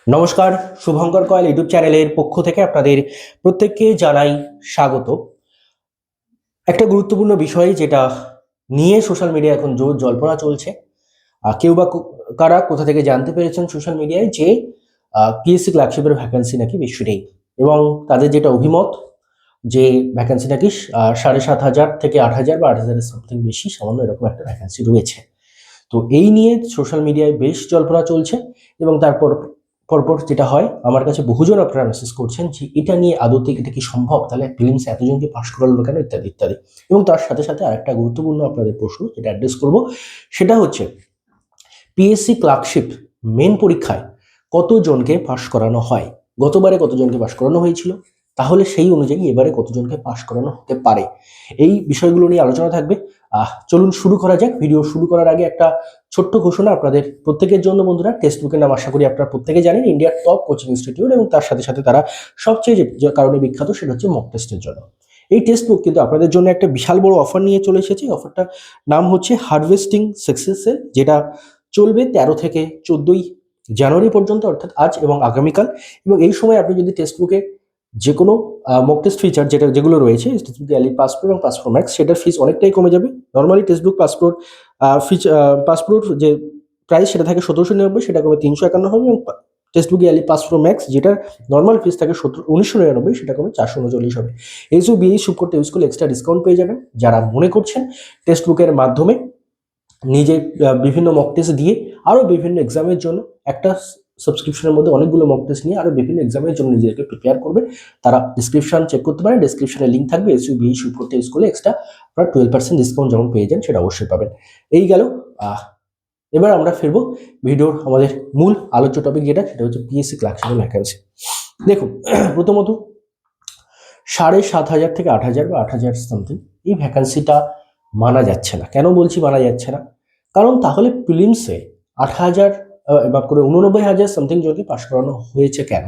নমস্কার, Shubhankar coil YouTube চ্যানেলের পক্ষ থেকে আপনাদের প্রত্যেককে জানাই স্বাগত। একটা গুরুত্বপূর্ণ বিষয় যেটা নিয়ে সোশ্যাল মিডিয়া এখন জোর জল্পনা চলছে। কেউ বা কারা কোথা থেকে জানতে পেরেছেন সোশ্যাল মিডিয়ায় যে পিএসসি ক্লার্কশিপের ভ্যাকেন্সি নাকি বেশি নেই, এবং তাদের যেটা অভিমত যে ভ্যাকেন্সি নাকি 7,500 থেকে 8,000 বা 8,000 সামথিং বেশি, সামান্য এরকম একটা ভ্যাকেন্সি রয়েছে। তো এই নিয়ে সোশ্যাল মিডিয়ায় বেশ জল্পনা চলছে, এবং তারপর পরপর যেটা হয়, আমার কাছে বহুজন আপনারা মেসেজ করছেন যে এটা নিয়ে আদতে এটা কি সম্ভব, তাহলে প্রিলিমসে এতজনকে পাশ করালো কেন, ইত্যাদি ইত্যাদি। এবং তার সাথে সাথে আরেকটা গুরুত্বপূর্ণ আপনাদের প্রশ্ন যেটা অ্যাড্রেস করব, সেটা হচ্ছে পিএসসি ক্লার্কশিপ মেন পরীক্ষায় কতজনকে পাশ করানো হয়, গতবারে কতজনকে পাশ করানো হয়েছিল, তাহলে সেই অনুযায়ী এবারে কতজনকে পাশ করানো হতে পারে, এই বিষয়গুলো নিয়ে আলোচনা থাকবে। চলুন শুরু করা যাক। ভিডিও শুরু করার আগে একটা ছোট্ট ঘোষণা আপনাদের প্রত্যেকের জন্য। বন্ধুরা, টেক্সট বুকের নাম আশা করি আপনারা প্রত্যেকে জানেন, ইন্ডিয়ার টপ কোচিং ইনস্টিটিউট, এবং তার সাথে সাথে তারা সবচেয়ে যে কারণে বিখ্যাত সেটা হচ্ছে মক টেস্টের জন্য। এই টেক্সট বুক কিন্তু আপনাদের জন্য একটা বিশাল বড় অফার নিয়ে চলে এসেছে। অফারটার নাম হচ্ছে হারভেস্টিং সাকসেসের, যেটা চলবে 13 থেকে 14ই জানুয়ারি পর্যন্ত, অর্থাৎ আজ এবং আগামীকাল। এবং এই সময় আপনি যদি টেক্সট বুকে যে কোনো মক টেস্ট ফিচার যেগুলো রয়েছে, টেক্সট বুকে এলি পাসপোর্ট এবং পাসপোর্ট ম্যাক্স, সেটার ফিস অনেকটাই কমে যাবে। Normally text book passport passport যে প্রাইস সেটা থাকে 1799, সেটা কমে 351 হবে, এবং টেক্সট বুক এলি পাসপোর্ট ম্যাক্স যেটা নর্মাল ফিস থাকে 1999, সেটা কমে 439 হবে। এইসব বিএই শুট করতে ইউজ করলে এক্সট্রা ডিসকাউন্ট পেয়ে যাবেন। যারা মনে করছেন টেক্সট বুকের মাধ্যমে নিজে বিভিন্ন মক টেস্ট দিয়ে আরও বিভিন্ন এক্সামের জন্য, একটা সাবস্ক্রিপশনের মধ্যে অনেকগুলো মক টেস্ট নিয়ে আরও বিভিন্ন এক্সামের জন্য নিজেদেরকে প্রিপেয়ার করবে, তারা ডিসক্রিপশন চেক করতে পারেন। ডিসক্রিপশনে লিঙ্ক থাকবে, এসইউবিই শুট করতে ইউজ করলে এক্সট্রা আপনারা 12% ডিসকাউন্ট যেমন পেয়ে যান, সেটা অবশ্যই পাবেন। এই গেল। এবার আমরা ফিরবো ভিডিওর আমাদের মূল আলোচ্য টপিক, যেটা সেটা হচ্ছে পিএসসি ক্লার্কশিপের ভ্যাকেন্সি। দেখুন, প্রথমত 7,500 থেকে 8,000 বা 8,000 সামথিং, এই ভ্যাকেন্সিটা মানা যাচ্ছে না। কেন বলছি মানা যাচ্ছে না? কারণ তাহলে প্রিলিমসে 8,000 বা করে 89,000 সামথিং জনকে পাশ করানো হয়েছে কেন?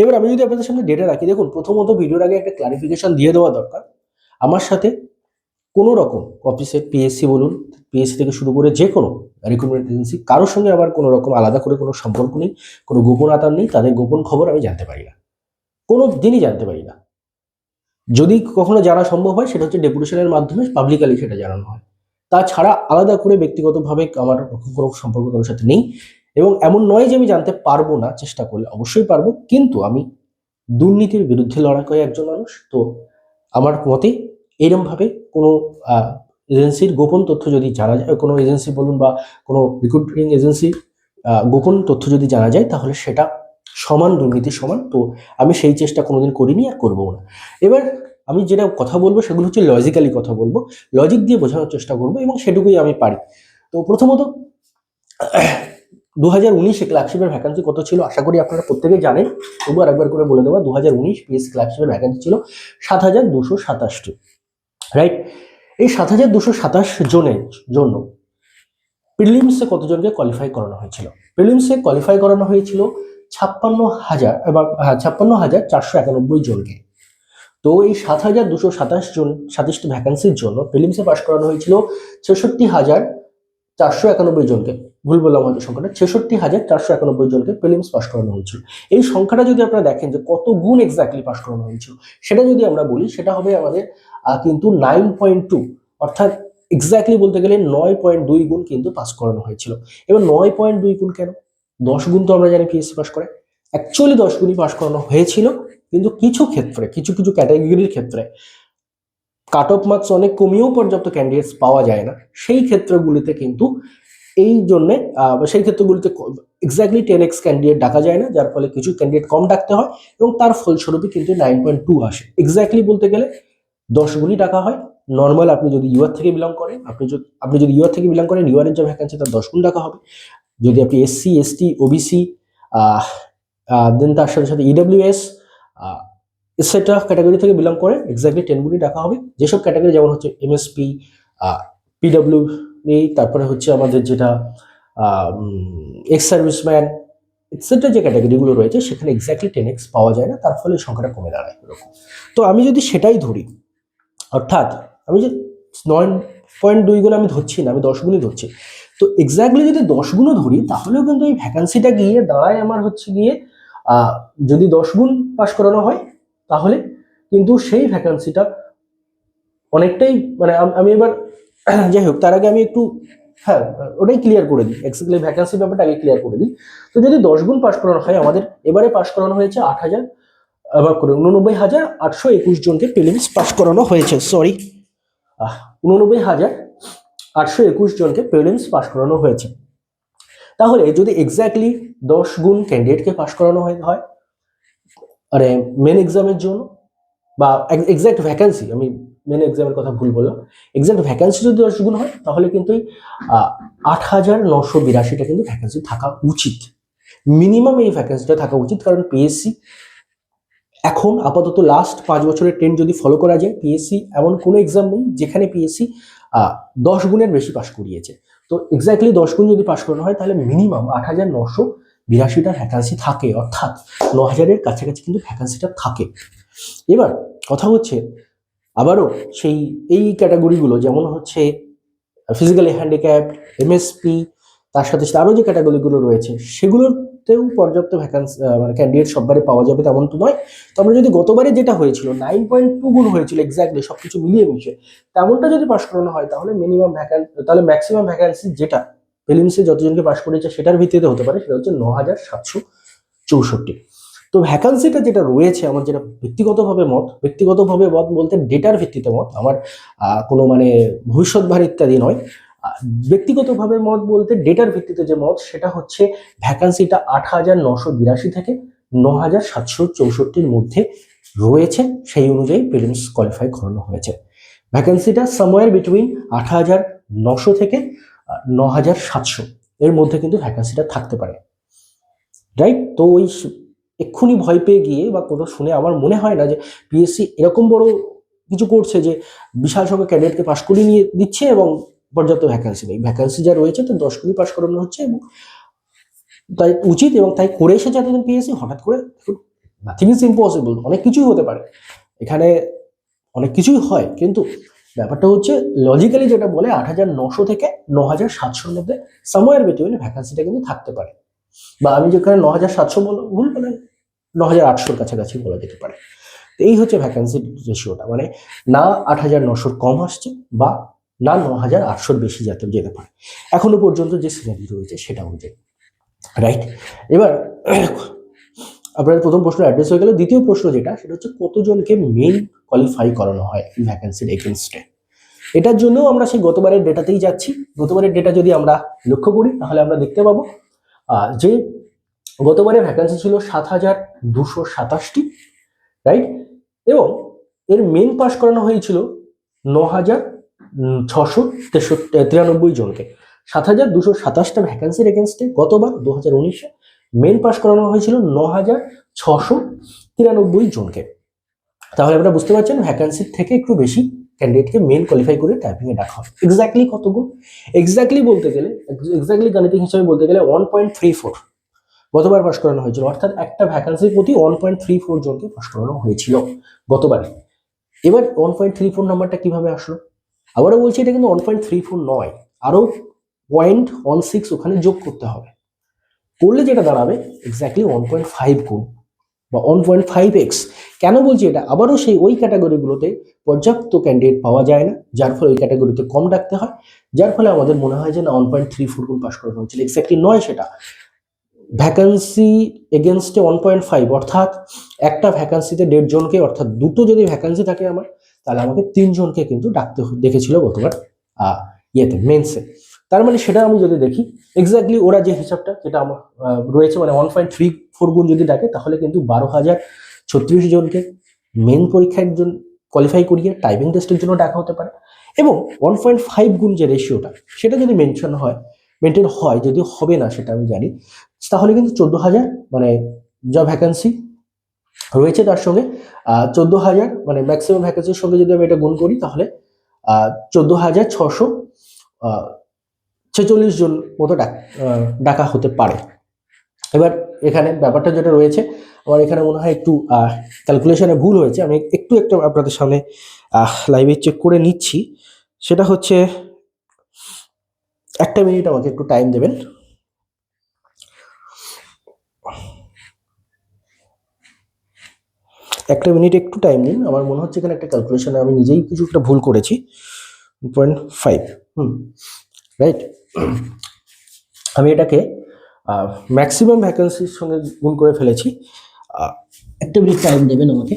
এবার আমি যদি আপনাদের সামনে ডেটা রাখি, দেখুন, প্রথমত ভিডিওর আগে একটা ক্লারিফিকেশন দিয়ে দেওয়া দরকার। আমার সাথে কোনো রকম অফিসের পিএসসি বলুন, পিএসসি থেকে শুরু করে যে কোনো রিক্রুটমেন্ট এজেন্সি, কারোর সঙ্গে আমার কোনো রকম আলাদা করে কোনো সম্পর্ক নেই, কোনো গোপন আতার নেই, তাদের গোপন খবর আমি জানতে পারি না, কোনো দিনই জানতে পারি না। যদি কখনো জানা সম্ভব হয়, সেটা হচ্ছে ডেপুটেশনের মাধ্যমে পাবলিকালি সেটা জানানো হয়। তাছাড়া আলাদা করে ব্যক্তিগতভাবে আমার কোনো সম্পর্ক কারোর সাথে নেই। এবং এমন নয় যে আমি জানতে পারবো না, চেষ্টা করলে অবশ্যই পারবো, কিন্তু আমি দুর্নীতির বিরুদ্ধে লড়াই করে একজন মানুষ। তো আমার মতে এরমভাবে কোনো এজেন্সির গোপন তথ্য যদি জানা যায়, কোনো এজেন্সি বলুন বা কোনো রিক্রুটিং এজেন্সি গোপন তথ্য যদি জানা যায়, তাহলে সেটা সমান দুর্নীতির সমান। তো আমি সেই চেষ্টা কোনোদিন করিনি আর করবো না। এবার আমি যেটা কথা বলবো সেগুলো হচ্ছে লজিক্যালি কথা বলবো, লজিক দিয়ে বোঝানোর চেষ্টা করবো, এবং সেটুকুই আমি পারি। তো প্রথমত 2019 ক্লার্কশিপের ভ্যাকেন্সি কত ছিল আশা করি আপনারা প্রত্যেকেই জানেন, তবু আরেকবার করে বলে দেবো। 2019 পিএসসি ক্লার্কশিপের ভ্যাকেন্সি ছিল 7,227টি, রাইট? এই 7,227 জনের জন্য প্রিলিমসে কতজনকে কোয়ালিফাই করানো হয়েছিল? প্রিলিমসে কোয়ালিফাই করানো হয়েছিল 56,000 এবং 56,491 জনকে। তো এই 7,227 জন 27টি ভ্যাকেন্সির জন্য প্রিলিমসে পাশ করানো হয়েছিল 66,491 জনকে। ভুল বললাম হয়তো সংখ্যাটা, 66,491 জনকে প্রিলিমস পাশ করানো হয়েছিল। এই সংখ্যাটা যদি আপনারা দেখেন যে কত গুণ এক্স্যাক্টলি পাশ করানো হয়েছিল, সেটা যদি আমরা বলি, সেটা হবে আমাদের কিন্তু 9.2, অর্থাৎ এক্স্যাক্টলি বলতে গেলে 9.2 গুণ কিন্তু পাস করানো হয়েছিল। এবার 9.2 গুণ কেন? 10 গুণ তো আমরা জানি পিএসসি পাস করে, অ্যাকচুয়ালি 10 গুণই পাস করানো হয়েছিল। কিন্তু কিছু ক্ষেত্রে, কিছু কিছু ক্যাটাগরির ক্ষেত্রে কাট অফ মার্কস অনেক কমিয়েও পর্যাপ্ত ক্যান্ডিডেটস পাওয়া যায় না। সেই ক্ষেত্রগুলিতে কিন্তু এই জন্যে সেই ক্ষেত্রগুলিতে এক্স্যাক্টলি 10x ক্যান্ডিডেট ডাকা যায় না, যার ফলে কিছু ক্যান্ডিডেট কম ডাকতে হয়, এবং তার ফলস্বরূপই কিন্তু 9.2 আসে। এক্স্যাক্টলি বলতে গেলে 10 গুণই ডাকা হয়। নর্মাল আপনি যদি ইউআর থেকে বিলং করেন, আপনি যদি ইউআর থেকে বিলং করেন, ইউআর এর যে ভ্যাকেন্সি তার 10 গুণ ডাকা হবে। যদি আপনি এসসি, এসটি, ওবিসি, দেন তার সাথে সাথে ইডব্লিউএস এটসেট্রা ক্যাটাগরি থেকে বিলং করে, এক্স্যাক্টলি 10 গুণই ডাকা হবে। যেসব ক্যাটাগরি যেমন হচ্ছে এমএসপি, পিডব্লিউ, তারপরে হচ্ছে আমাদের যেটা এক্স সার্ভিসম্যান এটসেট্রা, যে ক্যাটাগরিগুলো রয়েছে সেখানে এক্স্যাক্টলি 10x পাওয়া যায় না, তার ফলে সংখ্যাটা কমে দাঁড়ায় এরকম। তো আমি যদি সেটাই ধরি, অর্থাৎ আমি যে 9.2 গুণ আমি ধরছি না, আমি 10 গুণই ধরছি, তো এক্স্যাক্টলি যদি 10 গুণও ধরি তাহলেও কিন্তু এই ভ্যাকান্সিটা গিয়ে দাঁড়ায় আমার হচ্ছে গিয়ে যদি 10 গুণ পাস করানো হয় তাহলে কিন্তু সেই ভ্যাকান্সিটা অনেকটাই মানে আমি এবার যাই হোক তার আগে আমি একটু হ্যাঁ ওটাই ক্লিয়ার করে দিই, এক্স্যাক্টলি ভ্যাকান্সি ব্যাপারটা আগে ক্লিয়ার করে দিই। তো যদি 10 গুণ পাস করানো হয়, আমাদের এবারে পাস করানো হয়েছে 89,821 জনকে প্রিলিমস পাস করানো হয়েছে, সরি 89,821 জনকে প্রিলিমস পাস করানো হয়েছে। তাহলে যদি এক্স্যাক্টলি 10 গুণ ক্যান্ডিডেটকে পাস করানো হয় আরে মেন এক্সামের জন্য বা এক্স্যাক্ট ভ্যাকান্সি, আমি মেন এক্সামের কথা ভুল বললাম, এক্স্যাক্ট ভ্যাকান্সি যদি 10 গুণ হয় তাহলে কিন্তু 8,982টা কিন্তু ভ্যাকান্সি থাকা উচিত, মিনিমাম এই ভ্যাকান্সিটা থাকা উচিত। কারণ পিএসসি এখন আপাতত লাস্ট 5 বছরের ট্রেন্ড যদি ফলো করা যায়, পিএসসি এমন কোনো এক্সাম নেই যেখানে পিএসসি 10 গুণের বেশি পাস করিয়েছে। তো এক্স্যাক্টলি 10 গুণ যদি পাস করানো হয় তাহলে মিনিমাম 8,982টা ভ্যাকান্সি থাকে, অর্থাৎ 9,000-এর কাছাকাছি কিন্তু ভ্যাকান্সিটা থাকে। এবার কথা হচ্ছে আবারও এই ক্যাটাগরিগুলো যেমন হচ্ছে ফিজিক্যালি হ্যান্ডিক্যাপ, এমএসপি, তার সাথে সাথে আরও যে ক্যাটাগরিগুলো রয়েছে সেগুলোতেও পর্যাপ্ত ভ্যাকান্সি মানে ক্যান্ডিডেট সববারে পাওয়া যাবে তেমন তো নয়। তো আমরা যদি গতবারে যেটা হয়েছিল 9.2 গুণ হয়েছিল এক্স্যাক্টলি সবকিছু মিলিয়ে মিশে, তেমনটা যদি পাস করানো হয় তাহলে তাহলে ম্যাক্সিমাম ভ্যাকান্সি যেটা প্রিলিমসে যতজনকে পাস করেছে সেটার ভিত্তিতে হতে পারে সেটা হচ্ছে 9,764। তো ভ্যাকান্সিটা যেটা রয়েছে আমার যেটা ব্যক্তিগতভাবে মত বলতে ডেটার ভিত্তিতে মত, আমার কোনো মানে ভবিষ্যৎবাণী ইত্যাদি নয়, ব্যক্তিগতভাবে মত বলতে ডেটার ভিত্তিতে যে মত সেটা হচ্ছে ভ্যাকান্সিটা 8,982 থেকে 9,764-র মধ্যে রয়েছে, সেই অনুযায়ী প্রিলিমস কোয়ালিফাই করানো হয়েছে। ভ্যাকান্সিটা সামওয়্যার বিটুইন 8,900 থেকে 9,700 এর মধ্যে কিন্তু ভ্যাকান্সিটা থাকতে পারে, রাইট? তো ওই এক্ষুনি ভয় পেয়ে গিয়ে বা কোনো শুনে আমার মনে হয় না যে পিএসসি এরকম বড় কিছু করছে যে বিশাল সংখ্যক ক্যান্ডিডেটকে পাস করিয়ে নিয়ে দিচ্ছে এবং পর্যাপ্ত ভ্যাকান্সি নেই। ভ্যাকান্সি যা রয়েছে তো 10 গুণই পাস করানো হচ্ছে এবং তাই উচিত এবং তাই করে এসেছে এতদিন পিএসসি। হঠাৎ করে নাথিং ইজ ইম্পসিবল, অনেক কিছুই হতে পারে এখানে, অনেক কিছুই হয়, কিন্তু ব্যাপারটা হচ্ছে লজিক্যালি যেটা বলে 8,900 থেকে 9,700-র মধ্যে সামওয়্যার বিটুইন ভ্যাকান্সিটা কিন্তু থাকতে পারে, বা আমি যেখানে 9,700 ভুল বলে 9,800-র কাছাকাছি বলা যেতে পারে। তো এই হচ্ছে ভ্যাকান্সির রেশিওটা, মানে না 8,900-র কম আসছে বা না 9,800-র বেশি যেতে পারে এখনো পর্যন্ত যে সিনারি রয়েছে সেটা অনুযায়ী, রাইট? এবার আপনার প্রথম প্রশ্ন অ্যাড্রেস হয়ে গেল। দ্বিতীয় প্রশ্ন যেটা সেটা হচ্ছে কতজনকে মেইন কোয়ালিফাই করানো হয় এই ভ্যাকান্সির এগেনস্টে। এটার জন্য আমরা সেই গতবারের ডেটাতেই যাচ্ছি। গতবারের ডেটা যদি আমরা লক্ষ্য করি তাহলে আমরা দেখতে পাবো যে গতবারে ভ্যাকান্সি ছিল 7,227টি, রাইট? এবং এর মেন পাস করানো হয়েছিল 9,693 জনকে। 7,227টা ভ্যাকান্সির এগেনস্টে গতবার 2019-এ মেন পাস করানো হয়েছিল 9,693 জনকে। তাহলে আপনারা বুঝতে পারছেন ভ্যাকান্সির থেকে একটু বেশি ক্যান্ডিডেটকে মেন কোয়ালিফাই করে টাইপিংয়ে ডাকা হবে। এক্স্যাক্টলি কত গুণ? এক্স্যাক্টলি গাণিতিক হিসাবে বলতে গেলে 1.34 গতবার পাস করানো হয়েছিল, অর্থাৎ একটা ভ্যাকান্সির প্রতি 1.34 জনকে পাস করানো হয়েছিল গতবারে। এবার 1.34 নাম্বারটা কিভাবে আসলো? আবারও বলছি এটা কিন্তু 1.34 নয়, আরো 0.16 ওখানে যোগ করতে হবে, করলে যেটা দাঁড়াবে এক্স্যাক্টলি 1.5 গুণ বা 1.5x। কেন বলছি এটা? আবারও সেই ওই ক্যাটাগরিগুলোতে পর্যাপ্ত ক্যান্ডিডেট পাওয়া যায় না, যার ফলে ওই ক্যাটাগরিতে কম ডাকতে হয়, যার ফলে আমাদের মনে হয় যে না 1.34 গুণ পাস করানো হয়েছিল। এক্স্যাক্টলি নয় সেটা, ভ্যাকান্সি এগেনস্টে 1.5, অর্থাৎ একটা ভ্যাকান্সিতে 1.5 জনকে, অর্থাৎ দুটো যদি ভ্যাকান্সি থাকে আমার তাহলে আমাকে 3 জনকে কিন্তু ডাকতে দেখেছিল গতবার মেন্সে। তার মানে সেটা আমি যদি দেখি এক্স্যাক্টলি ওরা যে হিসাবটা যেটা আমার রয়েছে মানে 1.34 গুণ যদি ডাকে তাহলে কিন্তু 12,036 জনকে মেন পরীক্ষার জন্য কোয়ালিফাই করিয়ে টাইপিং টেস্টের জন্য ডাকা হতে পারে। এবং 1.5 গুণ যে রেশিওটা সেটা যদি মেনটেন হয়, যদি হবে না সেটা আমি জানি, তাহলে কিন্তু 14,000 মানে যা ভ্যাকান্সি রয়েছে তার সঙ্গে 14,000 মানে ম্যাক্সিমাম ভ্যাকান্সির সঙ্গে যদি আমি এটা গুণ করি তাহলে 14,646 জন মতো ডাকা হতে পারে। এবার এখানে ব্যাপারটা যেটা রয়েছে আমার এখানে মনে হয় একটু ক্যালকুলেশনে ভুল হয়েছে, আমি একটু আপনাদের সামনে লাইভে চেক করে নিচ্ছি। সেটা হচ্ছে একটা মিনিট আমাকে একটু টাইম দেবেন। একটা মিনিট একটু টাইম দিন, আমার মনে হচ্ছে এখানে একটা ক্যালকুলেশনে আমি নিজেই কিছু একটা ভুল করেছি। 2.5, রাইট। আমি এটাকে ম্যাক্সিমাম ভ্যাকেন্সির সঙ্গে গুণ করে ফেলেছি। একটা মিনিট টাইম দেবেন আমাকে।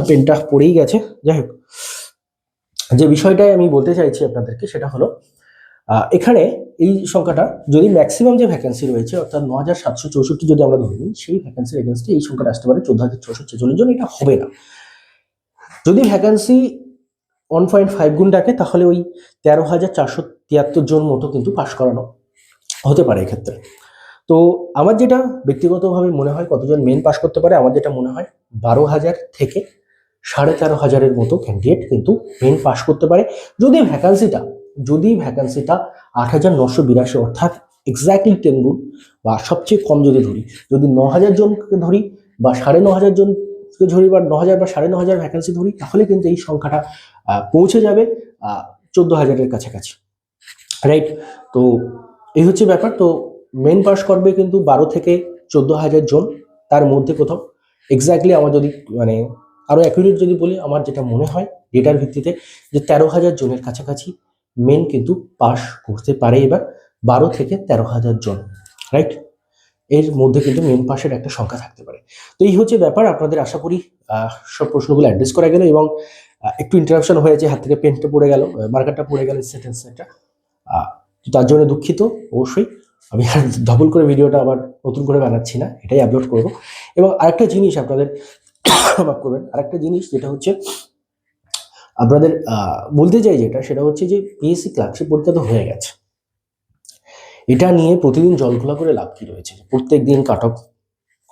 পেনটা পড়েই গেছে। যাই হোক, যে বিষয়টাই আমি বলতে চাইছি আপনাদেরকে সেটা হলো এখানে এই সংখ্যাটা যদি ম্যাক্সিমাম যে ভ্যাকেন্সি রয়েছে অর্থাৎ ৯,৭৬৪ যদি আমরা ধরে নিই, সেই ভ্যাকেন্সির এগেনস্টে এই সংখ্যাটা আসতে পারে ১৪,৬৪৬ জন। এটা হবে না। যদি ভ্যাকেন্সি 1.5 গুণ ডাকে তাহলে ওই ১৩,৪৭৩ জন মতো কিন্তু পাশ করানো হতে পারে এক্ষেত্রে। তো আমার যেটা ব্যক্তিগতভাবে মনে হয় কতজন মেন পাস করতে পারে, আমার যেটা মনে হয় ১২,০০০ থেকে ১৩,৫০০-এর মতো ক্যান্ডিডেট কিন্তু মেন পাস করতে পারে যদি ভ্যাকান্সিটা ৮,৯৮২ অর্থাৎ এক্স্যাক্টলি 10 গুণ, বা সবচেয়ে কম যদি ধরি, যদি ৯,০০০ জনকে ধরি বা ৯,৫০০ জনকে ধরি বা ৯,০০০ বা ৯,৫০০ ভ্যাকান্সি ধরি, তাহলে কিন্তু এই সংখ্যাটা পৌঁছে যাবে ১৪,০০০-এর কাছাকাছি, রাইট। তো এই হচ্ছে ব্যাপার। তো মেন পাস করবে কিন্তু ১২ থেকে ১৪,০০০ জন, তার মধ্যে কোথাও এক্স্যাক্টলি আমার যদি মানে আরো অ্যাকুরেট যদি বলি, আমার যেটা মনে হয় ডেটার ভিত্তিতে যে ১৩,০০০ জনের কাছাকাছি মেন কিন্তু পাস করতে পারে এবার, ১২ থেকে ১৩,০০০ জন, রাইট। এর মধ্যে কিন্তু মেন পাসের একটা সংখ্যা থাকতে পারে। তো এই হচ্ছে ব্যাপার। আপনাদের আশা করি সব প্রশ্নগুলো অ্যাড্রেস করা গেল, এবং একটু ইন্টারাপশন হয়েছে, হাত থেকে পেনটা পড়ে গেল, মার্কারটা পড়ে গেল সেন্টেন্সটা, তার জন্য দুঃখিত অবশ্যই। আমি আর ডবল করে ভিডিওটা আবার নতুন করে বানাচ্ছি না, এটাই আপলোড করব। এবং আরেকটা জিনিস আপনাদের মাফ করবেন, আরেকটা জিনিস যেটা হচ্ছে আপনাদের বলতে চাই, যেটা সেটা হচ্ছে যে পিএসসি ক্লার্কশিপ পরীক্ষা তো হয়ে গেছে, এটা নিয়ে প্রতিদিন জলঘোলা করে লাভ কি রয়েছে? প্রত্যেক দিন কাট অফ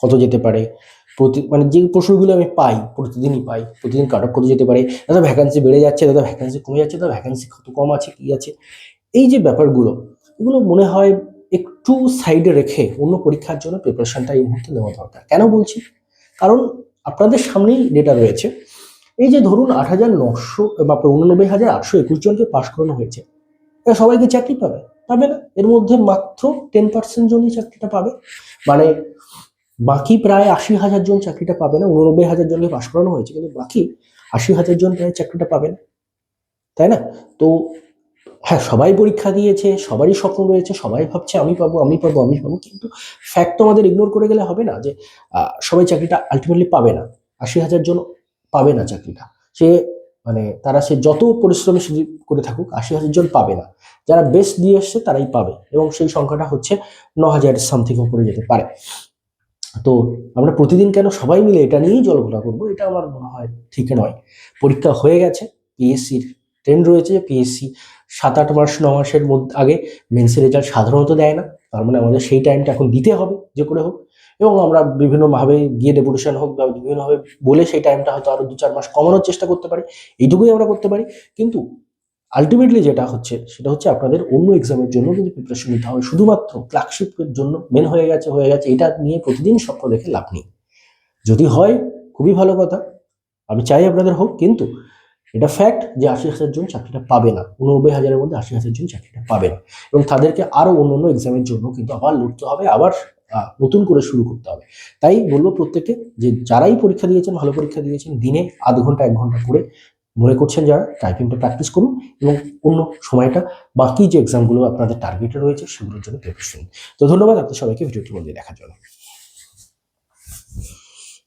কত যেতে পারে, মানে যে প্রশ্নগুলো আমি পাই প্রতিদিনই পাই, প্রতিদিন কাট অফ কত যেতে পারে, দাদা ভ্যাকান্সি বেড়ে যাচ্ছে, দাদা ভ্যাকান্সি কমে যাচ্ছে, দাদা ভ্যাকান্সি কত কম আছে, কি আছে, এই যে ব্যাপারগুলো, এগুলো মনে হয় একটু সাইডে রেখে অন্য পরীক্ষার জন্য প্রিপারেশনটা এই মুহূর্তে নেওয়া দরকার। কেন বলছি? কারণ আপনাদের সামনেই ডেটা রয়েছে। এই যে ধরুন ৮,৯০০ বা ৮৯,৮২১ জনকে পাশ করানো হয়েছে, এরা সবাইকে চাকরি পাবে? পাবে না। এর মধ্যে মাত্র 10% জনই চাকরিটা পাবে। মানে বাকি প্রায় ৮০,০০০ জন চাকরিটা পাবে না। ৮৯,০০০ জনকে পাশ করানো হয়েছে, কিন্তু বাকি ৮০,০০০ জন প্রায় চাকরিটা পাবে না, তাই না? তো হ্যাঁ, সবাই পরীক্ষা দিয়েছে, সবারই স্বপ্ন রয়েছে, সবাই ভাবছে আমি পাবো, আমি পাবো, আমি পাবো, কিন্তু ফ্যাক্ট তো আমাদের ইগনোর করে গেলে হবে না যে সবাই চাকরিটা আলটিমেটলি পাবে না। ৮০,০০০ জন পাবে না চাকরিটা। সে মানে তারা সে যত পরিশ্রমী করে থাকুক, ৮০,০০০ জন পাবে না। যারা বেস্ট দিয়ে এসছে তারাই পাবে, এবং সেই সংখ্যাটা হচ্ছে ৯,০০০ সামথিং উপরে যেতে পারে। তো আমরা প্রতিদিন কেন সবাই মিলে এটা নিয়েই জলঘোলা করবো? এটা আমার মনে হয় ঠিক নয়। পরীক্ষা হয়ে গেছে, পিএসসির ট্রেন্ড রয়েছে যে পিএসসি ৭-৮ মাস ৯ মাসের মধ্যে আগে মেন্সের রেজাল্ট সাধারণত দেয় না। তার মানে আমাদের সেই টাইমটা এখন দিতে হবে যে করে হোক, এবং আমরা বিভিন্নভাবে গিয়ে ডেপুটেশন হোক বা বিভিন্নভাবে বলে সেই টাইমটা হয়তো আরো ২-৪ মাস কমানোর চেষ্টা করতে পারি। এইটুকুই আমরা করতে পারি। কিন্তু আলটিমেটলি যেটা হচ্ছে সেটা হচ্ছে আপনাদের অন্য এক্সামের জন্য কিন্তু প্রিপারেশন নিতে হবে। শুধুমাত্র ক্লার্কশিপের জন্য মেন হয়ে গেছে এটা নিয়ে প্রতিদিন স্বপ্ন দেখে লাভ নেই। যদি হয় খুবই ভালো কথা, আমি চাই আপনাদের হোক, কিন্তু এটা ফ্যাক্ট যে ৮০,০০০ জন চাকরিটা পাবে না। ৮৯,০০০-এর মধ্যে ৮০,০০০ জন চাকরিটা পাবে না, এবং তাদেরকে আরো অন্যান্য এক্সামের জন্য কিন্তু আবার লড়তে হবে, আবার নতুন করে শুরু করতে হবে। তাই বলবো প্রত্যেককে যে যারাই পরীক্ষা দিয়েছেন, ভালো পরীক্ষা দিয়েছেন, দিনে আধ ঘন্টা ১ ঘন্টা করে মনে করছেন যারা, টাইপিংটা প্র্যাকটিস করুন, এবং অন্য সময়টা বাকি যে এক্সামগুলো আপনাদের টার্গেটে রয়েছে সেগুলোর জন্য প্রিপারেশন নিন। তো ধন্যবাদ আপনাদের সবাইকে ভিডিওটি মন দিয়ে দেখার জন্য।